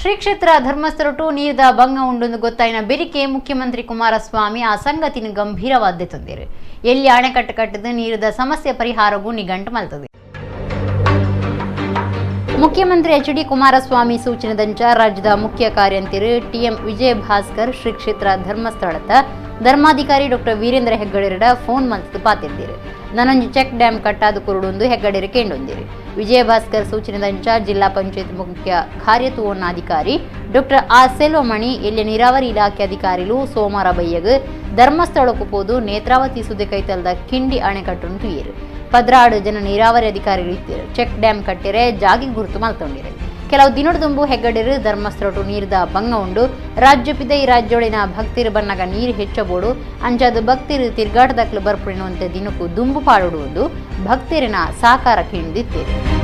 ಶ್ರೀ ಕ್ಷೇತ್ರ ಧರ್ಮಸ್ಥಳ ನೀರಿದ ಭಂಗ ಉಂಡು ಗೊತ್ತಾಯಿನ ಬೆರಿಕೆ ಮುಖ್ಯಮಂತ್ರಿ ಕುಮಾರಸ್ವಾಮಿ ಆ ಸಂಗತಿನ ಗಂಭೀರವಾದ್ದೆ ತಂದಿರು. ಎಲ್ಲಿ ಅಣೆಕಟ್ಟು ಕಟ್ಟದು ನೀರಿದ ಸಮಸ್ಯೆ ಪರಿಹಾರಗೂ ನಿಘಂಟು ಮಲ್ತದೆ. ಮುಖ್ಯಮಂತ್ರಿ ಎಚ್.ಡಿ. ಕುಮಾರಸ್ವಾಮಿ ಸೂಚನೆದಂಚ ರಾಜ್ಯದ ಮುಖ್ಯ ಕಾರ್ಯಂತಿರು ಟಿ.ಎಂ. ವಿಜಯ ಭಾಸ್ಕರ್ ಶ್ರೀ ಕ್ಷೇತ್ರ ಧರ್ಮಸ್ಥಳದ ಧರ್ಮಾಧಿಕಾರಿ ಡಾಕ್ಟರ್ ವೀರೇಂದ್ರ ಹೆಗ್ಗಡೆರ ಫೋನ್ ಮಲ್ತದು ಪಾತಿರ್ದಿರು. ನನೊಂದು ಚೆಕ್ ಡ್ಯಾಮ್ ಕಟ್ಟಾದು ಕುರುಡೊಂದು ಹೆಗ್ಗಡೆರು ಕೇಂಡೊಂದಿರು. ವಿಜಯ ಭಾಸ್ಕರ್ ಸೂಚನೆದಂಚ ಜಿಲ್ಲಾ ಪಂಚಾಯತ್ ಮುಖ್ಯ ಕಾರ್ಯತೋವನಾಧಿಕಾರಿ ಡಾಕ್ಟರ್ ಆರ್ ಸೆಲ್ವಮಣಿ ಎಲ್ಲಿ ನೀರಾವರಿ ಇಲಾಖೆ ಅಧಿಕಾರಿಗಳು ಸೋಮವಾರ ಬಯ್ಯಗ್ ಧರ್ಮಸ್ಥಳಕ್ಕೂ ಪೋದು ನೇತ್ರಾವತಿ ಸುದೆ ಕೈತಲ್ದ ಕಿಂಡಿ ಅಣೆಕಟ್ಟನ್ನು ತುಯ್ಯರು. 16 ಜನ ನೀರಾವರಿ ಅಧಿಕಾರಿಗಳು ಇತ್ತಿರು. ಚೆಕ್ ಡ್ಯಾಮ್ ಕಟ್ಟಿರೆ ಜಾಗಿ ಗುರುತು ಮಲ್ತೊಂಡಿರು. ಕೆಲವು ದಿನದ ದುಂಬು ಹೆಗ್ಗಡೆರು ಧರ್ಮಸ್ಥಳ ನೀರಿದ ಭಂಗ ಉಂಡು ರಾಜ್ಯಪಿದ ಈ ರಾಜ್ಯೊಳಿನ ಭಕ್ತಿರು ಬನ್ನಗ ನೀರು ಹೆಚ್ಚಬೋಡು ಅಂಚಾದ ಭಕ್ತಿರು ತಿರ್ಗಾಟದಕ್ಲು ಬರ್ಪಡಿನುವಂತೆ ದಿನಕ್ಕೂ ದುಂಬು ಪಾಡುವುದು ಭಕ್ತಿರಿನ ಸಾಕಾರ ಕೇಳಿದಿತ್ತೇವೆ.